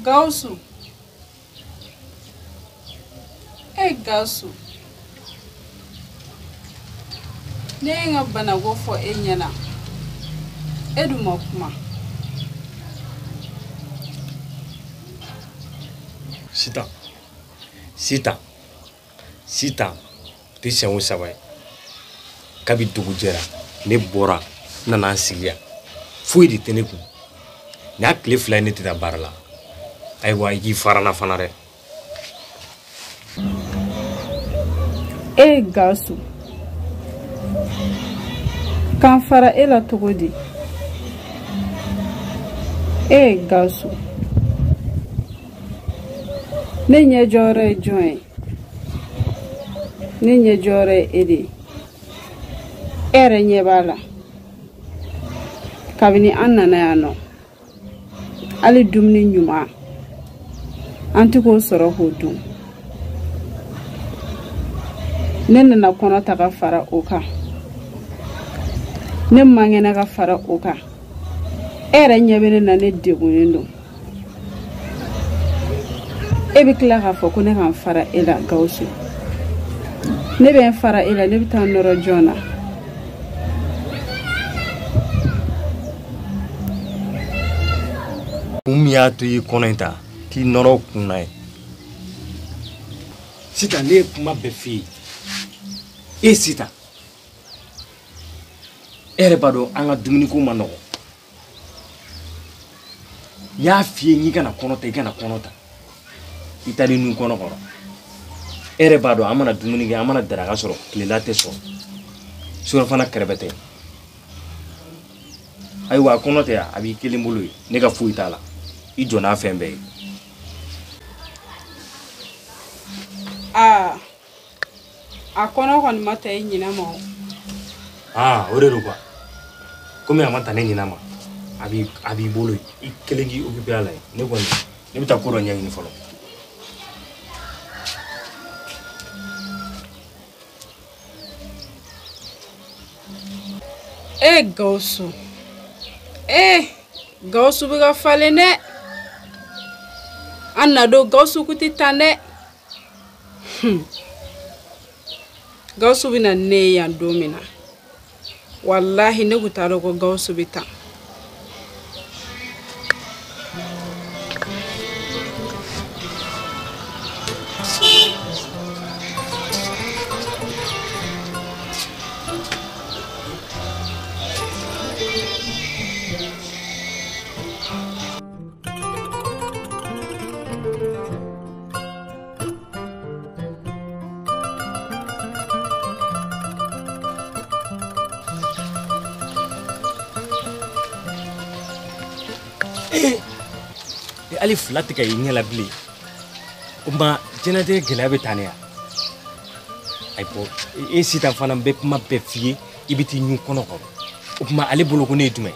Gausu. Hey Gausu. Nenga bana go for enyana. Edu mokuma. Sita. Ti sengu sabai. Kabi dugu jera ne bora nana sigia. Fui di teneku. Ne akle fly ne tida barla. Aiwa yi farana fanare. Gausu. Kan fara ela togodi. Gausu. Nenye jore join. Nenye jore edi. Ere nyebala. Kabini annana yano. Ali dumni nyuma. Antiko soro hodum. Nene na kono taka fara oka. Ne mangena ka fara oka. Ere nyebene na ne degunendo. Ebi kila ka fo ko ne kan fara ela Gausu. Ne be fara ela ne bitan noro jona. Umia tu yi konenta ti noro kunai. Sita ne kuma befi. Sita. Ere bado anga dumuni ko manogo. Ya fie ni kana konota. Itali nu kono koro. Ere bado amana dumuni ge amana daraga soro kilelate so. Sura fana kerebete. Aiwa konote ya abi kilimbulu ne ga fu itala. Ijona fembe. Akono kon mata nyina mo. Ore rupa. Kome amata ne nyina ma. Abi bolo ikelengi okipe ala ne kwani. Ne bitakuro nya ni folo. Gausu. Gausu biga falene. Anna do Gausu kutitane. Gausu bina ne ya domina. Wallahi ne gutaro ko Gausu bita. Ali flat ka yinya la bli. Uma jenade gelabe tania. Aipo sita fana be kuma be fie ibiti nyu kono ko. Uma ali bolo ko ne dume.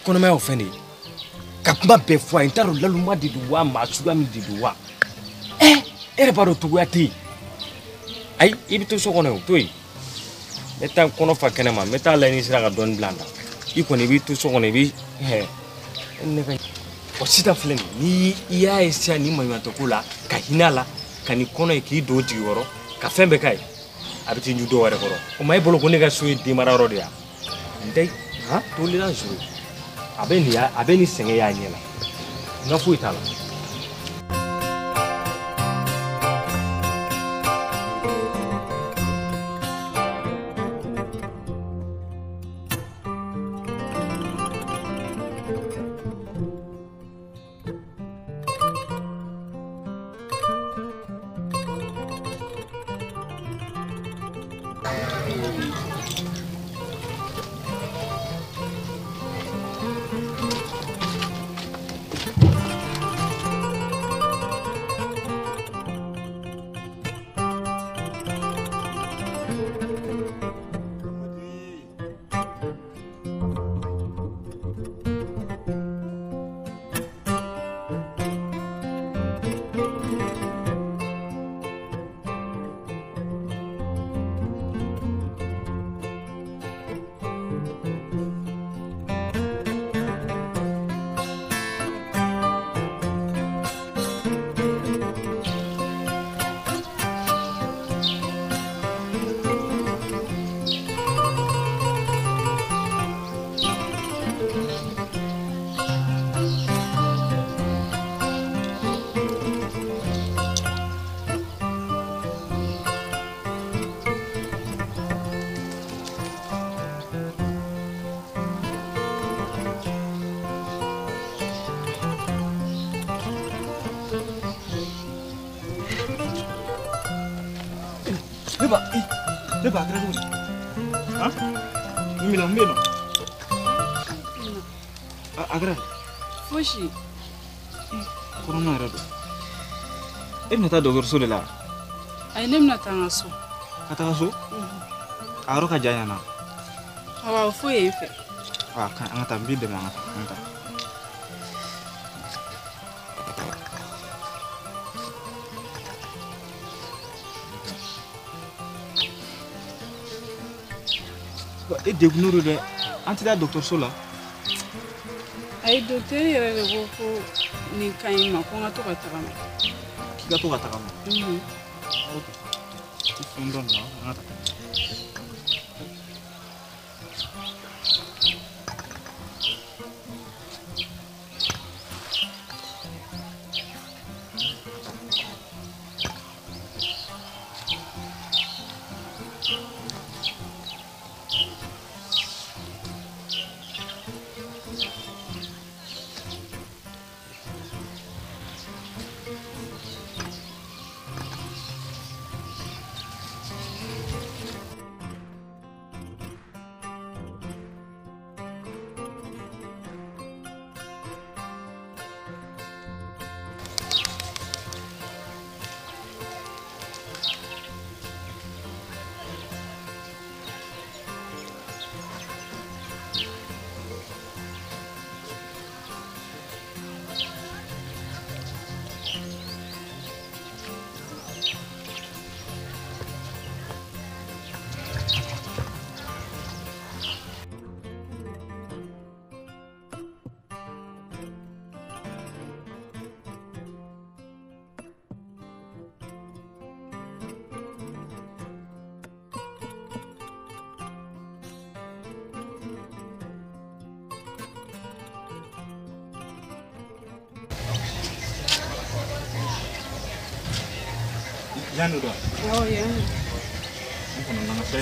Kono ma ofeni. Kapma be fo intaro lalu ma diduwa ma suga mi diduwa. Ere baro tuguati. Ai ibito so kono toy. Meta kono fa kenema meta la ni sira ga don blanda. Iko ni bitu so kono bi ne Osita fleni ni iya esia ni manyato kula ka hinala kani kono ki do jigoro ka fembe kai abiti njudo ware koro o mai bolo ko ne ga suyi di mararo dia ndai to lila juru abeni senge ya nyela ngafu itala Ne ba kɛra cogo di han min bɛ na mun bɛ yen nɔ a kɛra fosi kɔnɔma yɛrɛ don e bɛna taa dɔgɔtɔrɔso de la ayi ne bɛna taa n ka so ka taga so a yɔrɔ ka jan yan na awɔ foyi ye n fɛ an ka taa n b'i dɛmɛ an ka taa e degunnen don dɛ an tɛ taa dɔgɔtɔrɔso la ayi dɔkitɛri yɛrɛ de ko ko nin ka ɲi ma ko n ka to ka tagama k'i ka to ka tagama fɛn dɔ nin na an ka taa Yan udah. Oh ya. Ini penenang saya.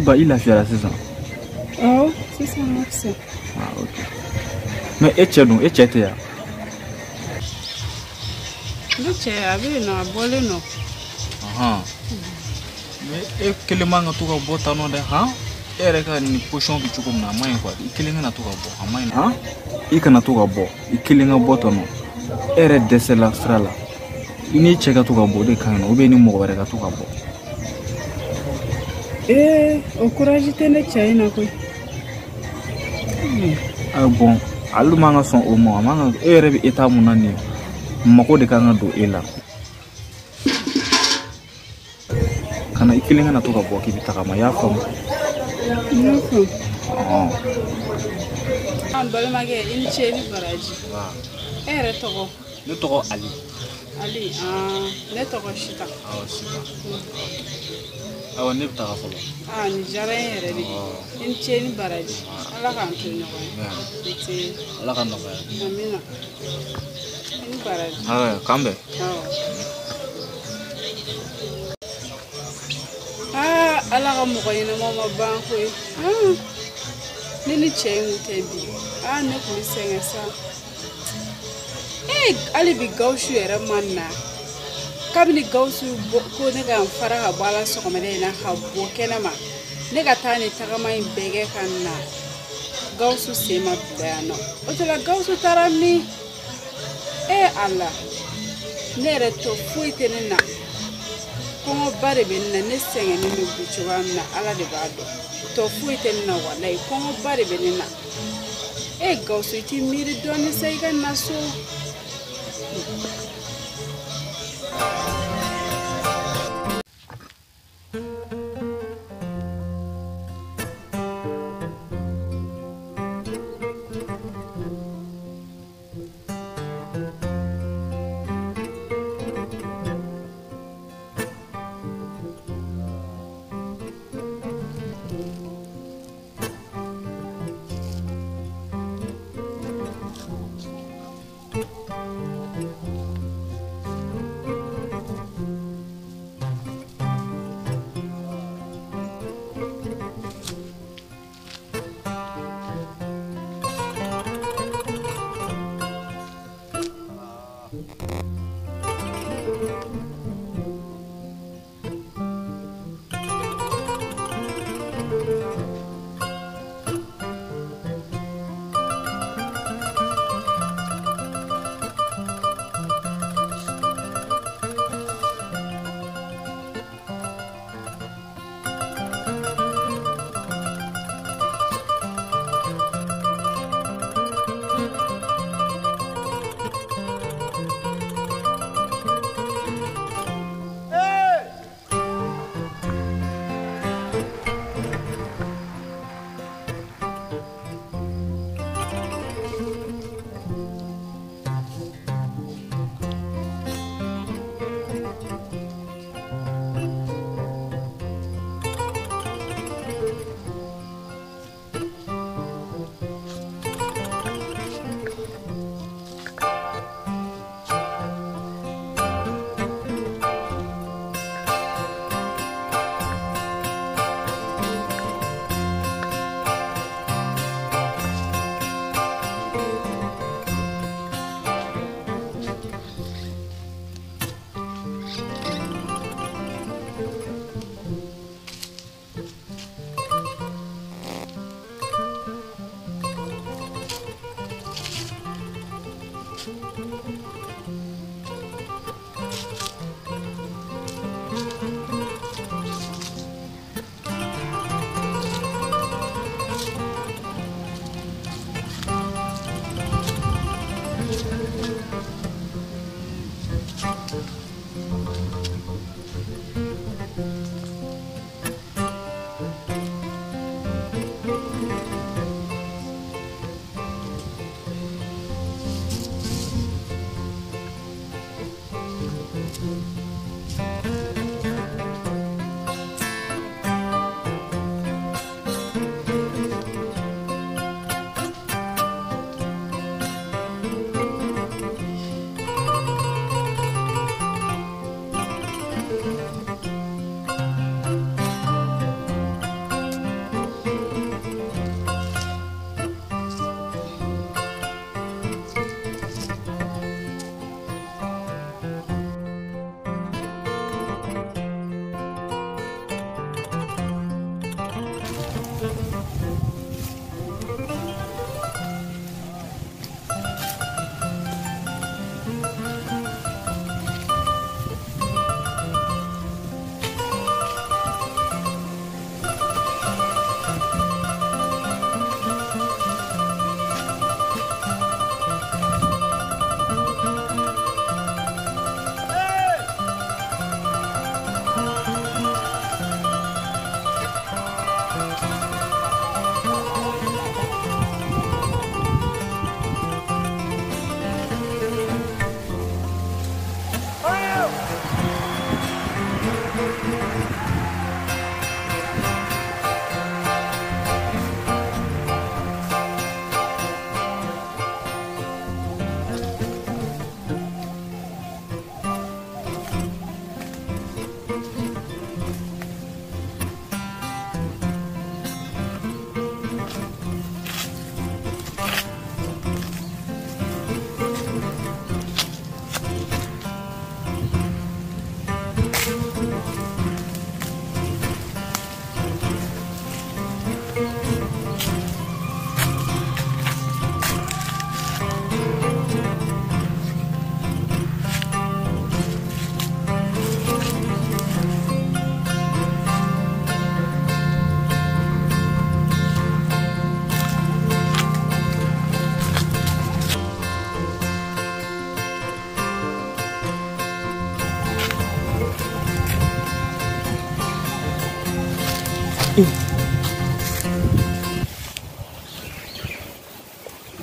Bah, il a fait la saison. Oh, c'est ça, merci. Ah, ok. Mais et tu nous, et tu étais là. Ne cɛ a bɛ yen nɔ a bɔlen nɔ. Mais e kelen man ka to ka bɔ tan nɔ dɛ han e yɛrɛ ka nin position bɛ cogo min na a man ɲi quoi i kelen kana to ka bɔ a man ɲi han i kana to ka bɔ i kelen ka bɔ tan nɔ e yɛrɛ dɛsɛla sira la i n'i cɛ ka to ka bɔ o de ka ɲi nɔ ou bien ni mɔgɔ wɛrɛ ka to ka bɔ. O courage tɛ ne cɛ in na koyi. Bon ale man ka sɔn o ma a man ka e yɛrɛ bɛ état mun na nin mako de kan ka don e la kana i kelen kana to ka bɔ k'i bɛ tagama i y'a faamu. N y'a faamu. An balimakɛ i ni ce i ni baraji. E yɛrɛ tɔgɔ. Ne tɔgɔ Ali. Ali ne tɔgɔ Sita. Awɔ Sita. Awɔ ne bɛ taga fɔlɔ. Nin diyara n ye yɛrɛ de. I ni ce i ni baraji. Ala k'an to ɲɔgɔn ye. Ala ka nɔgɔya. Amina. I ni baraji. Awɔ k'an bɛn. Ala ka mɔgɔ ɲɛnama ma ban koyi. Ne ni cɛ in kun tɛ bi. Ne kun bɛ sɛgɛn sa. Hali bi Gawusu yɛrɛ ma na. Kabini Gawusu ko ne ka n fara ka bɔ ala sɔgɔmada in na ka bɔ kɛnɛma. Ne ka taa ni tagama in bɛɛ kɛ ka na. Gawusu sen ma bila yan nɔ. O tɛ la Gawusu taara min? Ala. Ne yɛrɛ tɔ foyi tɛ ne na. Kɔngɔba de bɛ ne na, ne sɛgɛnnen bɛ bi cogoya min na Ala de b'a dɔn. Tɔ foyi tɛ ne na walayi, kɔngɔba de bɛ ne na. Gawusu i t'i miiri dɔɔnin sa i ka na so.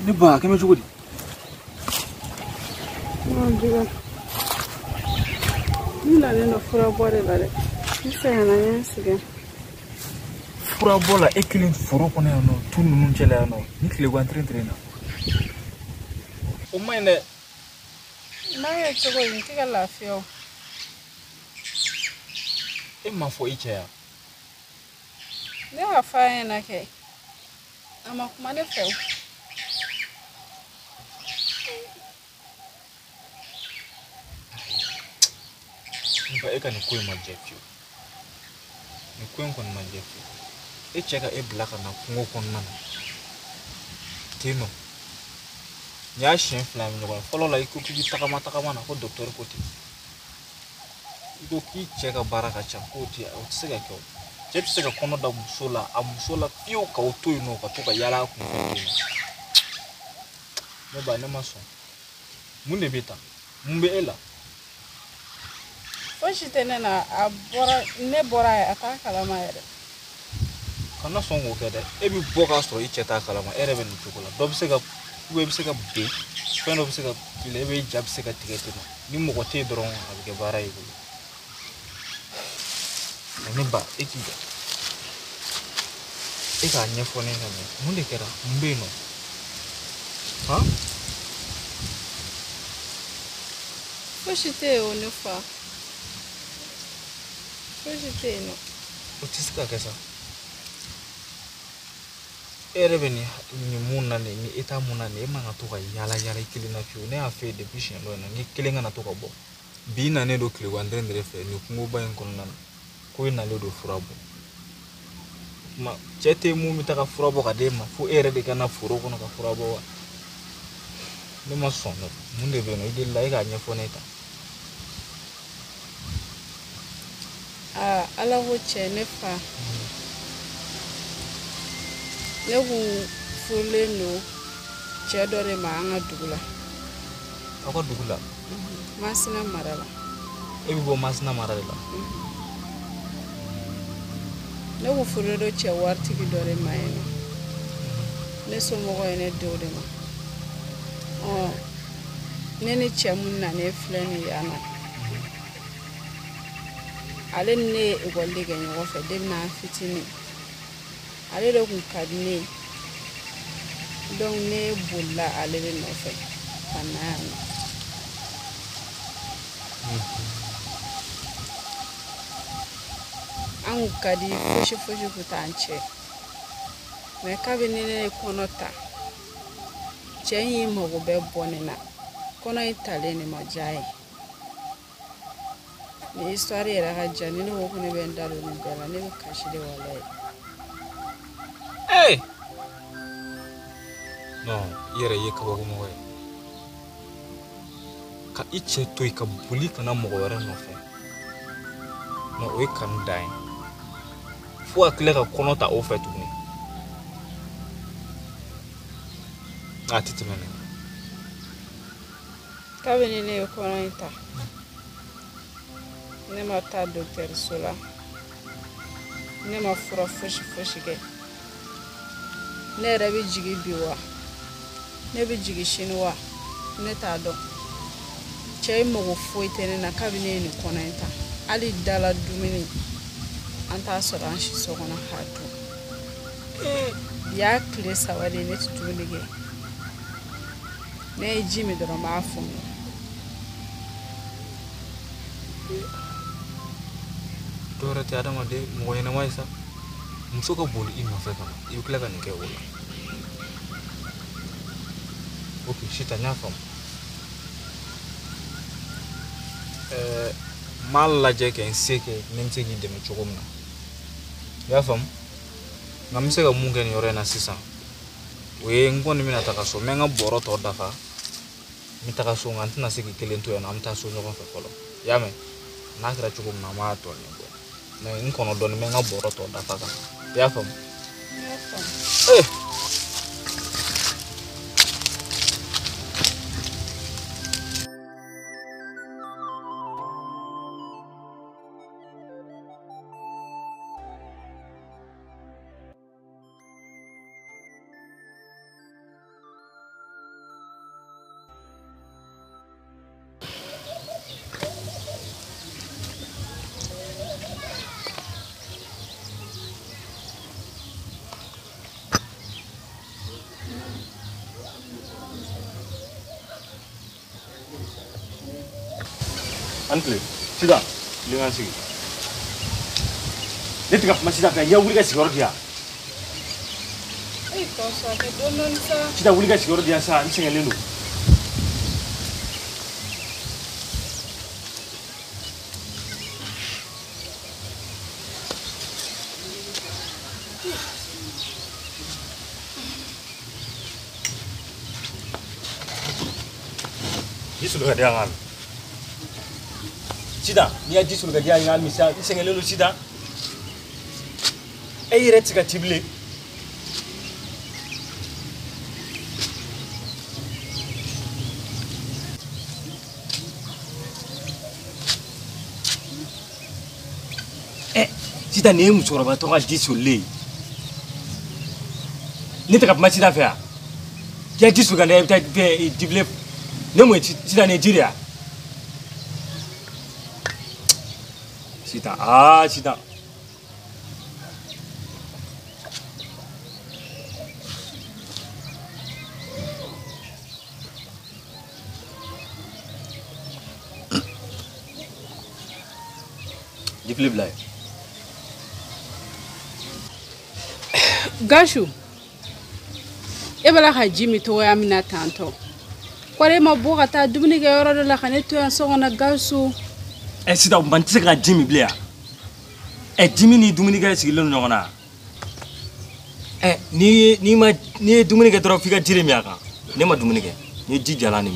Ne ba kɛmɛ cogo di? Ni nalen don furabɔ de la dɛ. N sɛgɛnna n ye n sɛgɛn. Furabɔ la e kelen foro kɔnɔ yan nɔ tu ninnu cɛla yan nɔ ni tilegan tɛrɛn na. O man ɲi dɛ. N'a kɛ cogo di n tɛ ka lafiya o. E ma fɔ i cɛ ya? Ne y'a fɔ a ɲɛna kɛ. A ma kuma ne fɛ o. E ka nin ko in ma jɛ fiyewu. Nin ko in kɔni ma jɛ fiyewu. E cɛ ka e bila ka na kungo kɔnɔna na. Ten nɔ. Nin y'a siɲɛ 2 min ɲɔgɔn ye. Fɔlɔ la i ko k'i bɛ tagama na ko docteur ko ten. I ko k'i cɛ ka baara ka ca k'o tɛ se ka kɛ o. Cɛ tɛ se ka kɔnɔ da muso la fiyewu k'aw to yen nɔ ka to ka yaala a kunfɛ ten nɔ. Ne ba ne ma sɔn. Mun de bɛ tan? Mun bɛ e la? Fosi tɛ ne na ne bɔra ye a t'a kalama yɛrɛ. Kana sɔn k'o kɛ dɛ. E bɛ bɔ k'a sɔrɔ i cɛ t'a kalama e yɛrɛ bɛ nin cogo la. Dɔ bɛ se ka i bɛ se ka ben fɛn dɔ bɛ se ka k'i la e bɛ ja bɛ se ka tigɛ ten nɔ. Ni mɔgɔ tɛ yen dɔrɔn a bɛ kɛ baara y'i bolo. Ne ba e k'i jɔ. E k'a ɲɛfɔ ne ka ɲɛ. Mun de kɛra? Mun bɛ yen nɔ? Han? Fosi tɛ yen o ne fa. Fosi tɛ yen nɔ. O tɛ se ka kɛ sa. E yɛrɛ bɛ nin mun na nin ni e t'a mun na nin e man ka to ka yaala yaala i kelen na fiyewu. Ne y'a fɔ e ye depuis siɲɛ dɔ in na ni kelen kana to ka bɔ. Bi nalen don tilegan tɛrɛn fɛ nin kungoba in kɔnɔna na ko e nalen don fura bɔ. Ma cɛ tɛ mun bɛ taga fura bɔ ka d'e ma fo e yɛrɛ de ka na foro kɔnɔ ka fura bɔ wa? Ne ma sɔn dɛ. Mun de bɛ yen nɔ i delila e k'a ɲɛfɔ ne ta. Ala ko cɛ ne fa. Ne kun furulen don cɛ dɔ de ma an ka dugu la. Aw ka dugu la? Masina mara la. E bɛ bɔ Masina mara de la? Ne kun furulen don cɛ waritigi dɔ de ma yen nɔ. Ne somɔgɔ ye ne denw de ma. Ne ni cɛ mun na ne filɛ nin yan na. Ale ni ne ye ekɔli kɛ ɲɔgɔn fɛ depuis n'an fitinin. Ale de kun ka di ne ye. Donc ne bolila ale de nɔfɛ ka na yan nɔ. An kun ka di fosi kun t'an cɛ. Mais kabini ne ye kɔnɔ ta cɛ in y'i mago bɛɛ bɔ ne na. Kɔnɔ in talen ne ma diya ye. Ni histoire yɛrɛ ka jan ni ne ko ko ne bɛ n da don nin bɛɛ la ne bɛ kasi de walayi. Hey! Non, i yɛrɛ ye kabakomɔgɔ ye. Ka i cɛ to yen ka boli kana mɔgɔ wɛrɛ nɔfɛ. Non, o ye kanu dan ye. Fo ka tila ka kɔnɔ ta o fɛ tuguni. A tɛ tɛmɛ ne. Kabini ne ye kɔnɔ in ta ne ma taa dɔgɔtɔrɔso la. Ne ma fura fosi kɛ. Ne yɛrɛ bɛ jigin bi wa ne bɛ jigin sini wa ne t'a dɔn. Cɛ in mago foyi tɛ ne na kabini ne ye nin kɔnɔ in ta. Hali dala dumuni an t'a sɔrɔ an si so kɔnɔ k'a dun. Y'a tile 3 de ne tɛ dumuni kɛ. Ne ye ji min dɔrɔn n b'a fɔɔnɔ. Dɔwɛrɛ tɛ adamaden mɔgɔ ɲɛnama ye sa. Muso ka boli i nɔfɛ ka na i bɛ tila ka nin kɛ o la. Ok, sisan n y'a faamu. N b'a lajɛ kɛ n se kɛ ni n bɛ se k'i dɛmɛ cogo min na. I y'a faamu? nka n bɛ se ka mun kɛ nin yɔrɔ in na sisan o ye n kɔni bɛna taga so n bɛ n ka bɔrɔ tɔ dafa n bɛ taga so nka n tɛna se k'i kelen to yan nɔ an bɛ taa so ɲɔgɔn fɛ fɔlɔ i y'a mɛn n'a kɛra cogo min na an b'a tɔ nin bɔ mɛ n kɔnɔ dɔɔnin n bɛ n ka bɔrɔ tɔ dafa kan i y'a faamu. Antle, sida, dengan sih. Dia tengah masih tak kaya, uli kasih orang dia. Kau sakit donon sa. Sida uli kasih orang dia sa, ini sengaja lu. Ini sudah ada yang sida ni ya jisul ga dia ngal misa isengele lu sida ay ret ga tible sida ne mu chora ba to ga jisul le ni ta ka ma sida fa ya jisul ga ne ta tible ne mu sida Nigeria sida sida Diflip lai Gashu ebala hajimi to ya mina tanto kware mabuga ta dumuni ga yoro la khane to yan songona Gashu sida man tse ka Jimmy Blair Jimmy ni dumuni ga sigilo nyongona ni dumuni ga dro fika jire miaka ne ma dumuni ga ni jijala ni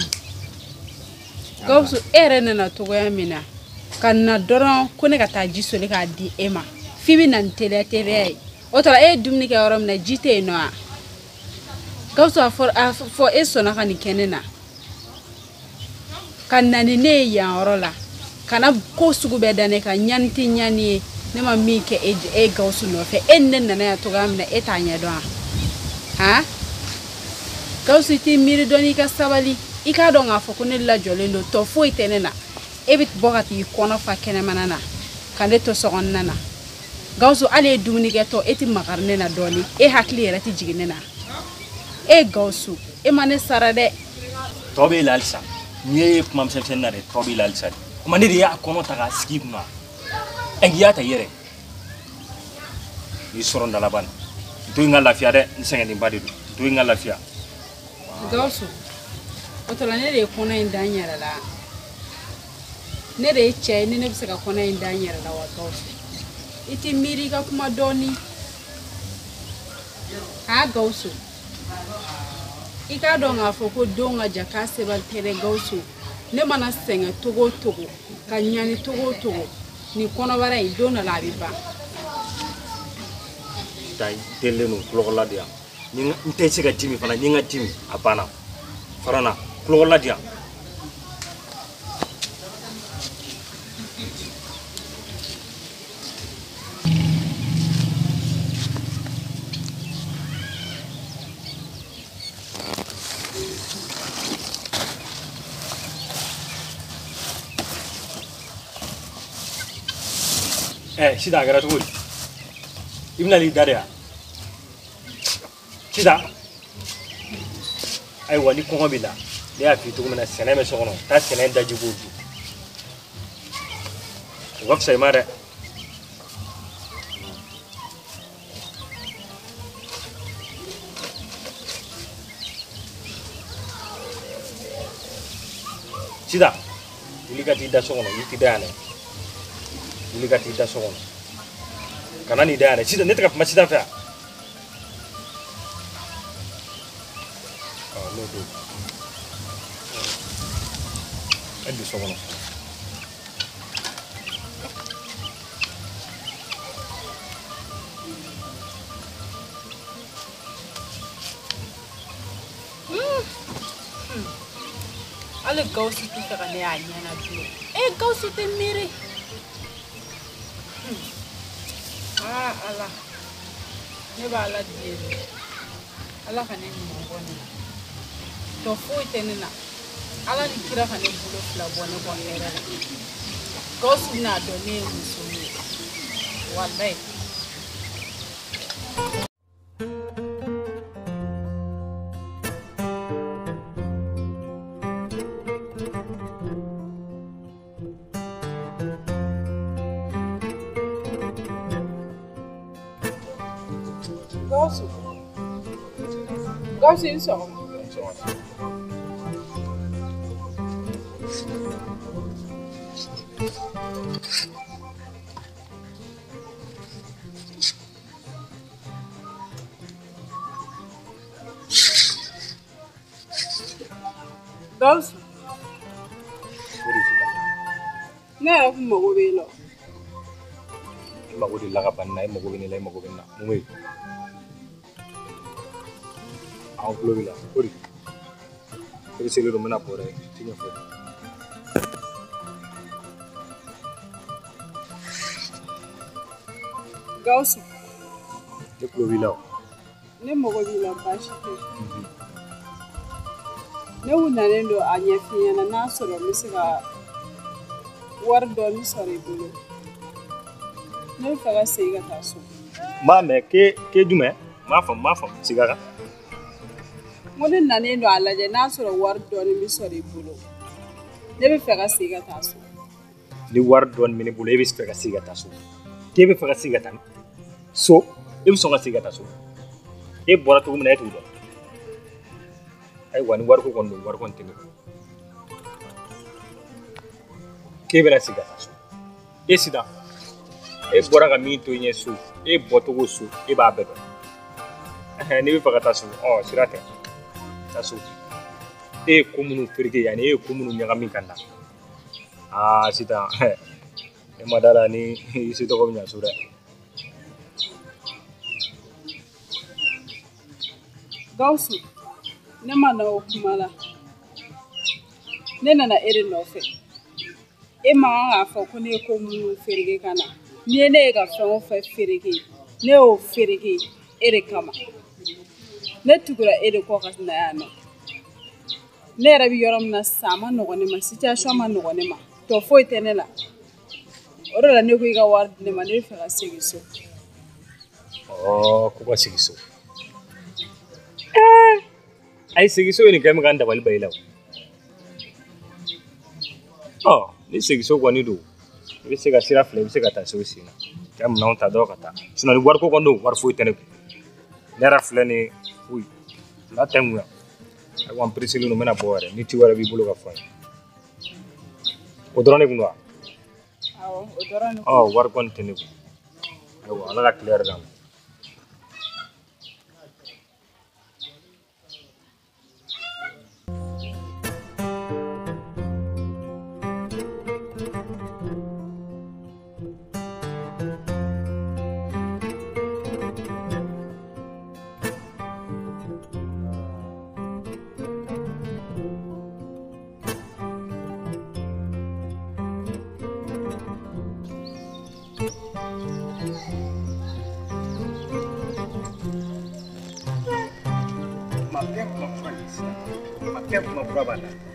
Gashu erene na to ya mina kana doron ko ne ka ta jisole ka di ema fibi nan tele otora dumuni ga yoro na jite no a Gashu for eso na kan kenena kana ni ne ya orola kana ko sugu be dane ka nyanti nyani ne ma mi ke Gashu no fe ennen na ya to gamna etanya do ha Gashu ti miri doni ka sabali ika do nga fo ko ne la jolendo to fo itenena ebit bogati kono fa kene manana kande to sogon nana Gashu ale dumuni ke to eti magarne na doni hakli rati jiginena Gashu mane sarade tobe lalsa ni mam sen na de tobe lalsa maniri ya kono taga skip na engiata yere ni soron dalaban do ngala fia de nsenga ni badi do ngala fia Gashu otola ne de kono indanyara la ne de che ni ne bisaka kono indanyara la wa Gashu iti miri ka kuma doni ha Gashu ika donga foko donga jaka sebal tere Gashu ne mana senga togo ka nyani togo ni kono bara I dona la biba dai tele no klola dia ni ntese ga Jimmy fana ni nga Jimmy apana farana klola dia sida gara tugul ibna li daria sida ay wali ko ngobila de afi tugumena sene me sokono ta sene daji bodu waf say mare sida uligati da sokono yiti dane uligati da sokono kana ni dane sida ne taka masida fa to. E di so kono. Ale Gawusu ti fɛ ka ne y'a ɲɛna bilen. Gawusu tɛ miiri. Ala. Ne b'a Ala deli. Ala ka ne ɲuman bɔ ne la. Tɔ foyi tɛ ne na. Ala ni kira ka ne bolo fila bɔ ne kɔ hɛrɛ la. Gawusu bɛna dɔn ne ye muso ye. Walayi. Gawusu i sɔgɔma. Gawusu. Ne yɛrɛ kun mago b'e la. I mago de la ka ban na, i mago bɛ ne la, i mago bɛ na. Mun bɛ yen? Aw tulo b'i la. Kori. I bɛ seli don, n bɛna bɔ dɛ. Ti ɲɛfɔ. Gawusu. Ne tulo b'i la o. Ne mago b'i la baasi tɛ. Ne kun nalen don a ɲɛf'i ɲɛna n'a sɔrɔ n bɛ se ka wari dɔɔni sɔrɔ i bolo. Ne bɛ fɛ ka segin ka taa so. M'a mɛn ke jumɛn? M'a faamu. Siga kan. N ko ne nalen don a lajɛ n'a sɔrɔ wari dɔɔni bɛ sɔrɔ i bolo. Ne bɛ fɛ ka segin ka taa so. Ni wari dɔɔni bɛ ne bolo, e bɛ fɛ ka segin ka taa so. K'e bɛ fɛ ka segin ka taa so, e bɛ sɔn ka segin ka taa so. E bɔra cogo min na e t'o dɔn. Ayiwa ni wari ko kɔni don, wari kɔni tɛ ne kun. K'e bɛna segin ka taa so. E sida. E bɔra ka min to i ɲɛ so, e bɔcogo so, e b'a bɛɛ dɔn. N'i bɛ fɛ ka taa so, sira tɛ. Taa so. E ye ko minnu fereke yanni e ye ko minnu ɲagami ka na. Sida. E ma da la ni i se tɔgɔ bɛ ɲɛ so dɛ. Gawusu, ne ma na o kuma la. Ne nana e de nɔfɛ. E ma kan k'a fɔ ko ne ye ko minnu fereke ka na. Ni ye ne ye ka fɛn o fɛn fereke, ne y'o fereke e de kama. Ne tugura e de kɔ ka na yan nɔ. Ne yɛrɛ bɛ yɔrɔ min na sisan a ma nɔgɔn ne ma, situation ma nɔgɔn ne ma. Tɔ foyi tɛ ne la. O de la ne ko i ka wari di ne ma, ne bɛ fɛ ka segin so. Ko ka segin so. Ayi segin so ye nin kɛ min kan dabali ba i la o. Ni segin so kɔni don, i bɛ se ka sira fila, i bɛ se ka taa so sen na. Cɛ minɛnw ta dɔrɔn ka taa. Sinon ni wari ko kɔni don, wari foyi tɛ ne kun. Ne yɛrɛ filɛ nin ye, foyi. N'a tɛ n kun yan. Ayiwa n pereselen don, n bɛna bɔ yɛrɛ. Ni ci wɛrɛ b'i bolo ka fɔ n ye. O dɔrɔn de kun don wa? Awɔ, o dɔrɔn de kun. Wari kɔni tɛ ne kun. Ayiwa Ala ka tile yɛrɛ d'an ma.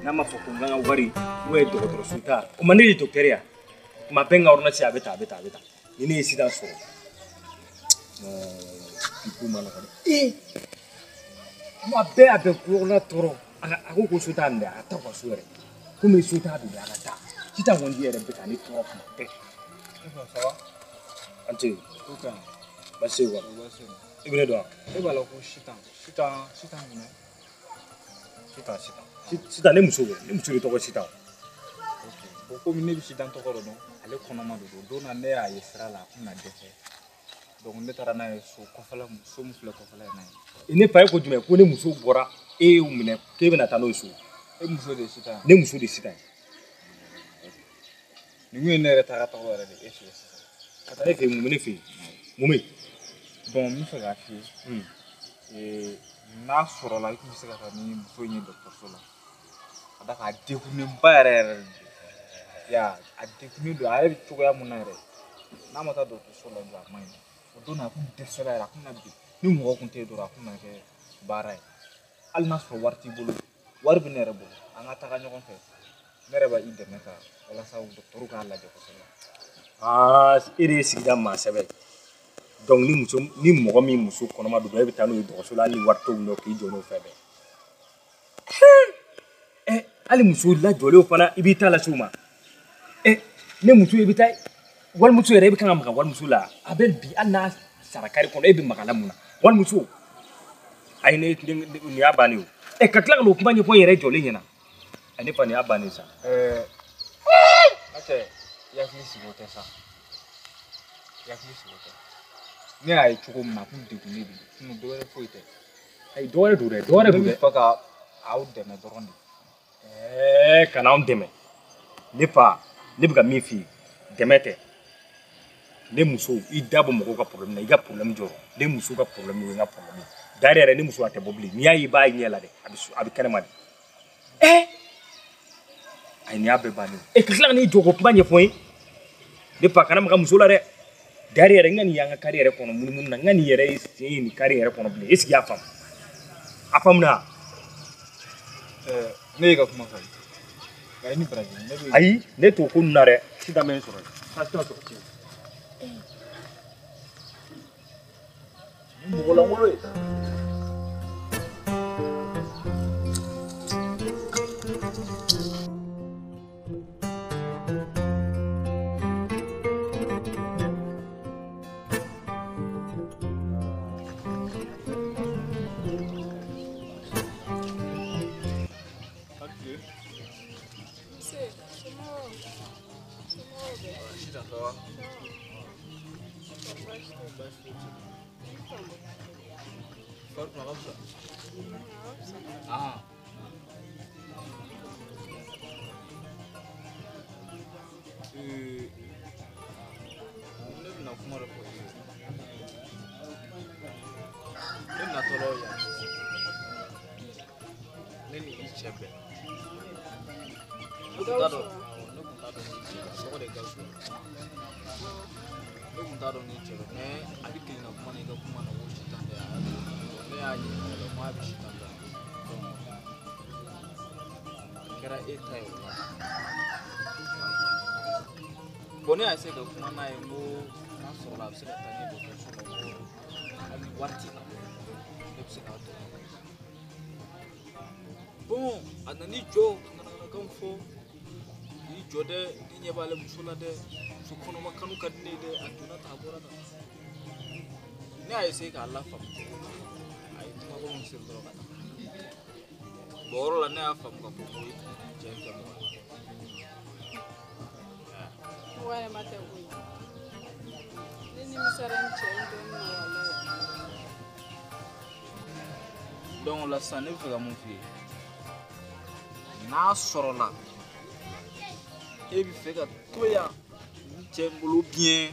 N'a ma fɔ ko n ka n ka wari n'o ye dɔgɔtɔrɔso ta o ma ne de docteur ya tuma bɛɛ n ka ordonnance a bɛ ta ni ne ye sida sɔrɔ bi ko ma nɔgɔn dɛ tuma bɛɛ a bɛ kulola tɔɔrɔ a ko so t'a nin dɛ a ka taa u ka so yɛrɛ komi so t'a don a ka taa sisan kɔni yɛrɛ bɛ ka ne tɔɔrɔ tuma bɛɛ an tɛ basi wa i bɛ ne dɔn wa e b'a la ko sitan minɛ Sitan ne muso de tɔgɔ Sitan. Komi ne bɛ Sitan tɔgɔ dɔn ale kɔnɔma de don don na ne y'a ye sira la a tɛna dɛsɛ donc ne taara n'a ye so kɔfɛla so min filɛ kɔfɛla in na ye. Ne fa ye ko jumɛn ko ne muso bɔra e y'u minɛ k'e bɛna taa n'o ye so. E muso de ye sitan. Ne muso de sitan. Nin kun ye ne yɛrɛ taga tɔgɔ yɛrɛ de e fɛ sisan. Ka taa ne fɛ yen mun bɛ ne fɛ yen mun bɛ yen. bon n bɛ fɛ k'a f'i ye n'a sɔrɔla i tun bɛ se ka taa ni muso in ye dɔgɔtɔrɔso la ka da k'a degunenba yɛrɛ yɛrɛ de ya a degunnen don a yɛrɛ bɛ cogoya mun na yɛrɛ n'a ma taa dɔgɔtɔrɔso la a ma ɲi o don a kun dɛsɛra yɛrɛ a kun na bi ni mɔgɔ kun tɛ yen dɔrɔn a kun na kɛ baara ye hali n'a sɔrɔ wari t'i bolo wari bɛ ne yɛrɛ bolo an ka taga ɲɔgɔn fɛ ne yɛrɛ b'a i dɛmɛ ka walasa dɔgɔtɔrɔw k'a lajɛ kosɛbɛ. E de ye sigida maa sɛbɛ donc ni mɔgɔ min muso kɔnɔma don e bɛ taa n'o ye dɔgɔtɔrɔso la hali ni wari t'o bolo k'i jɔ n'o fɛ dɛ. hali muso lajɔlenw fana i b'i ta lase u ma. ne muso i bɛ taa walimuso yɛrɛ e bɛ kan ka maga walimuso la a bɛ bi hali n'a sara kari kɔnɔ e bɛ maga la mun na walimuso ayi nin y'a bannen o. ka tila ka n'o kuma ɲɛfɔ n yɛrɛ jɔlen ɲɛna ne fa nin y'a bannen sa. N'o tɛ i hakili sigi o tɛ sa i hakili sigi o tɛ. ne y'a ye cogo min na a kun degunnen don dɔwɛrɛ foyi tɛ. ayi dɔwɛrɛ don dɛ dɔwɛrɛ don dɛ. ne bɛ fɛ ka aw dɛmɛ dɔrɔn de. ka n'anw dɛmɛ ne fa ne bɛ ka min f'i ye dɛmɛ tɛ ne muso i da bɔ mɔgɔw ka problème na i ka problème jɔrɔ ne muso ka problème o ye n ka problème ye d'ailleurs yɛrɛ ne muso a tɛ bɔ bilen n'i y'a ye i b'a ɲɛ la dɛ a bɛ kɛnɛma de. ayi nin y'a bɛɛ bannen o. ka tila ka n'i jɔ k'o kuma ɲɛfɔ n ye ne fa kana maga muso la dɛ. d'ailleurs yɛrɛ n ka nin y'an ka kari yɛrɛ kɔnɔ munumunu na n ka nin yɛrɛ ye sen ye nin kari yɛrɛ kɔnɔ bilen est ce que i y'a faamu a faamuna. ne y'i ka kuma fɔ ayi ni baraji ne bɛ. ayi ne t'o ko ninnu na dɛ sisan bɛ n sɔrɔ yen. mɔgɔ lankolon ye. bon ne y'a se ka kuma n'a ye n ko n'a sɔrɔla a bɛ se ka taa ɲɛ dɔgɔtɔrɔso la ko hali wari t'i la ne bɛ se k'a to bon a nan'i jɔ ka ŋanaŋanakanw fɔ i jɔ dɛ i ɲɛ b'ale muso la dɛ muso kɔnɔma kanu ka di ne ye dɛ a donna tan a bɔra tan ne y'a essayer k'a lafaamu a ye kumakolon seri dɔrɔn ka taa bon o yɔrɔ la ne y'a faamu ka fɔ ko cɛ in tɛ mɔgɔ ye. Why am I telling you? Donc la sanne bɛ fɛ ka mun f'i ye n'a sɔrɔla e bɛ fɛ ka to yan ni cɛ in bolo bien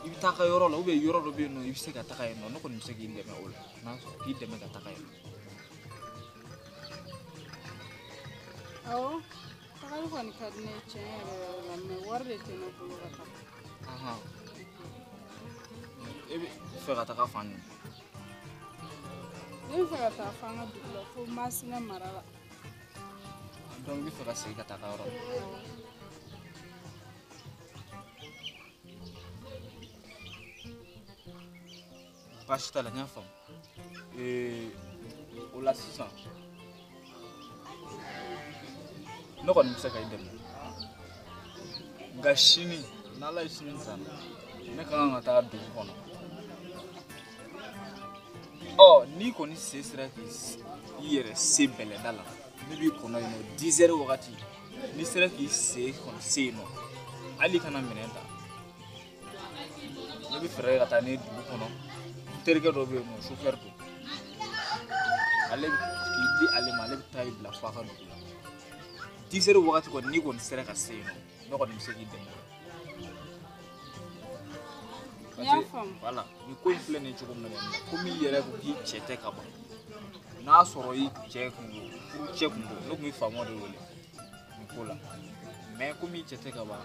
i bɛ taa ka yɔrɔ la ou bien yɔrɔ dɔ bɛ yen nɔ i bɛ se ka taga yen nɔ ne kɔni bɛ se k'i dɛmɛ o la n'a sɔrɔ k'i dɛmɛ ka taga yen nɔ. awɔ tagali kɔni ka di ne ye tiɲɛ yɛrɛ la mais wari de tɛ ne bolo ka taga. e bɛ fɛ ka taga fan jumɛn? ne bɛ fɛ ka taa fɔ an ka dugu la fo Masina mara la. donc i bɛ fɛ ka segin ka taa ka yɔrɔ la. baasi t'a la n y'a faamu o la sisan ne kɔni bɛ se ka i dɛmɛ nka sini n'Ala ye sini san ne ka kan ka taa dugu kɔnɔ n'i kɔni se sera k'i yɛrɛ se bɛlɛda la ne b'i kɔnɔ yen nɔ 10 heures wagati n'i sera k'i se kɔni se yen nɔ hali kana minɛn ta ne ne bɛ fɛɛrɛ ka taa ne dugu kɔnɔ n terikɛ dɔ bɛ yen nɔ chauffeur don ale k'i di ale ma ale bɛ taa i bila f'a ka dugu la 10 heures wagati kɔni n'i kɔni sera ka se yen nɔ ne kɔni bɛ se k'i dɛmɛ N y'a faamu. voilà ni ko in filɛ nin cogo min na komi i yɛrɛ ko k'i cɛ tɛ ka ban n'a sɔrɔ i cɛ kun don furu cɛ kun don ne tun bɛ faamaw de wele nin ko la mais komi i cɛ tɛ ka ban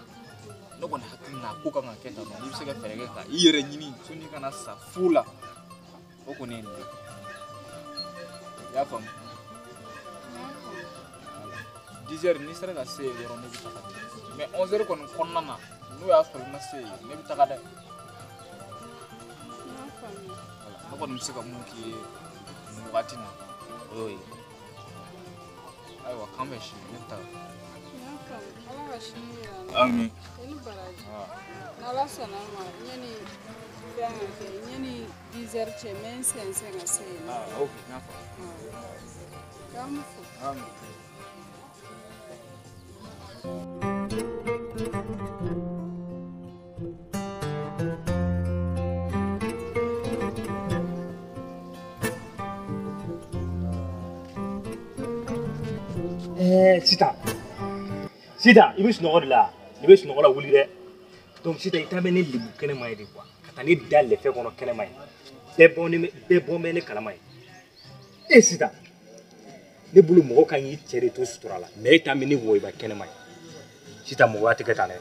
ne kɔni hakili la ko kan ka kɛ tan nɔ n'i bɛ se ka fɛɛrɛ kɛ ka i yɛrɛ ɲini sani i kana sa fu la o kɔni ye nin ye i y'a faamu 10 heures n'i sera ka se yen dɔrɔn ne bɛ taga mais 11 heures kɔni kɔnɔna na n'o y'a sɔrɔ i ma se yen ne bɛ taga dɛ ne kɔni bɛ se ka mun k'i ye nin wagati na o y'o ye ayiwa k'an bɛ si ne bɛ taga Ala ka sini yira n na. Ami. I ni baraji. N'Ala sɔnna a ma yanni fɛn ka kɛ yanni 10 heures cɛ n bɛ n sɛnsɛn ka se yen. ok n y'a faamu. K'an mu fo. Ami. Sita, i bɛ sunɔgɔ de la i bɛ sunɔgɔ la wuli dɛ donc Sita i ta bɛ ne lebu kɛnɛma ye de quoi ka taa ne da lɛfɛ kɔnɔ kɛnɛma ye bɛɛ bɔ bɛ ne kalama ye Sita ne bolo mɔgɔ kan k'i cɛ de to sutura la mais e ta bɛ ne wɔyiba kɛnɛma ye Sita mɔgɔya tɛ kɛ tan dɛ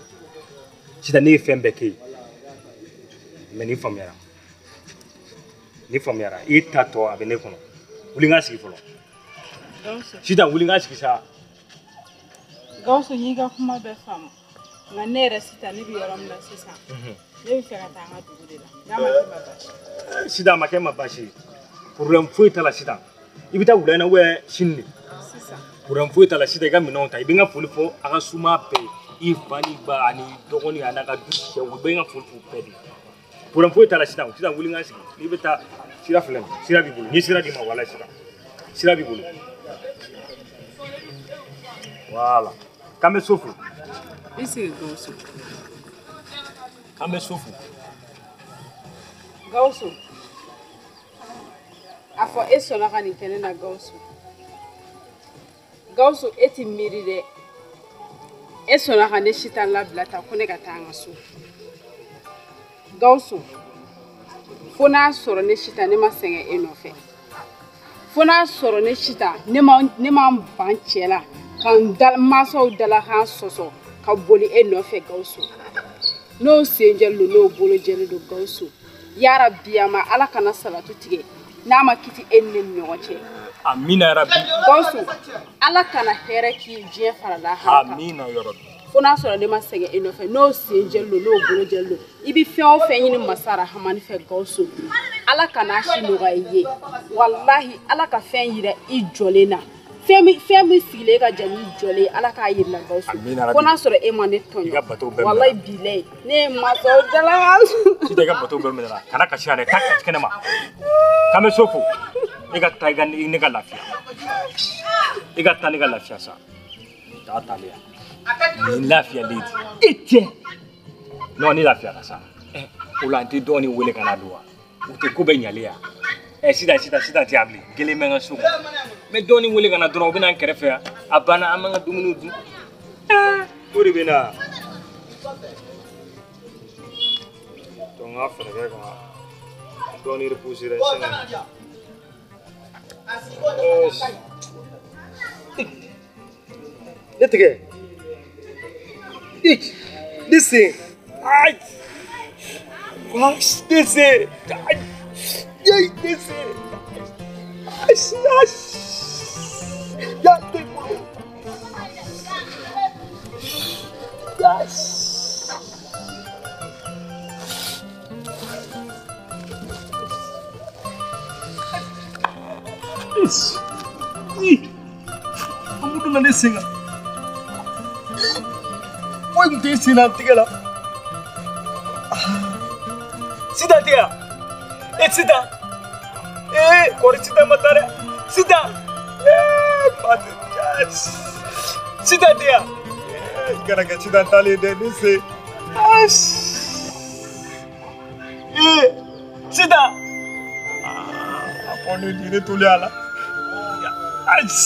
Sita ne ye fɛn bɛɛ kɛ ye mais n'i faamuyara i ta tɔ a bɛ ne kɔnɔ wuli n ka sigi fɔlɔ Sita wuli n ka sigi sa. Gawusu y'i ka kuma bɛɛ faamu nka ne yɛrɛ Sita ne bɛ yɔrɔ min na sisan ne bɛ fɛ ka taa an ka dugu de la n'a ma kɛ ma baasi. Sita a ma kɛ ma baasi ye problème foyi t'a la Sita i bɛ taa wula in na ou sini de Sisan problème foyi t'a la Sita i ka minɛnw ta i bɛ n ka foli fɔ a ka suma bɛɛ ye i fa ni ba ani dɔgɔnin a n'a ka du sɛw u bɛ n ka foli fɔ bɛɛ de problème foyi t'a la Sita wuli n ka sigi n'i bɛ taa sira filɛ nin sira b'i bolo n ye sira d'i ma wala Sita sira b'i bolo voilà. K'an bɛ so fo. I sigi Gawusu. K'an bɛ so fo. Gawusu a fɔ e sɔnna ka nin kɛ ne na Gawusu Gawusu e t'i miiri dɛ e sɔnna ka ne Sita labila tan ko ne ka taa an ka so Gawusu fo n'a sɔrɔ ne Sita ne ma sɛgɛn e nɔfɛ fo n'a sɔrɔ ne Sita ne ma ban cɛ la ka n mansaw dala k'an sɔsɔ ka boli e nɔfɛ Gawusu n'o sen jɛlen don n'o bolo jɛlen don Gawusu yarabi ama Ala kana salatu tigɛ n'a ma kiti e ni ne ɲɔgɔn cɛ amina yarabi Gawusu Ala kana hɛrɛ k'i diɲɛ fara lahara kan amina yarabi fo n'a sɔrɔ ne ma sɛgɛn e nɔfɛ n'o sen jɛlen don n'o bolo jɛlen don i bɛ fɛn o fɛn ɲini masa rahamani fɛ Gawusu Ala kana si nɔgɔya i ye wallahi Ala ka fɛn yira i jɔlen na fɛn min sigilen ka jɛ n'i jɔlen Ala k'a yirila Gawusu fo n'a sɔrɔ e ma ne tɔɲɔ wallahi bilahi ne ye masaw dala Sita i ka bateau bɛɛ minɛ la kana kasi a dɛ taa kasi kɛnɛ ma k'an bɛ so fo e ka taa ne ka lafiya e ka taa ne ka lafiya sa taa taale yan nin lafiyalen di e tɛ non ni lafiyara sa o la n tɛ dɔɔnin wele ka na don wa u tɛ ko bɛɛ ɲalen yan Sita tɛ yan bilen gɛlɛn bɛ n ka so kɔnɔ n bɛ dɔɔnin wele ka na dɔrɔn u bɛ na n kɛrɛfɛ yan a banna an b'an ka dumuniw dun o de bɛ na donc n ka fɛɛrɛ kɛ ka dɔɔnin reposer dɛ sɛgɛn ne tigɛ listen ai listen ai listen ya tengo yes Yes. Kamu dengan singa. Woi, mesti singa tiga lah. Sita tiga. Sita. Kau Sita matare. Sita. Patut. Sita tiga. Gara-gara Sita tali deh ni se. Sita. Apa ni diri tu liala? Ais.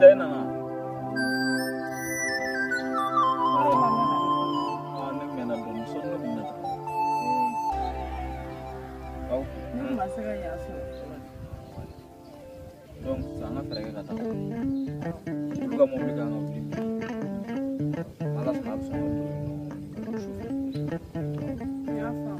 Tena na. Ni mena dum son ni na. Kau Ni masaka ya so. dong sana frega kata. Juga mau beli kang beli. Malas malas sama tu. Ya fa.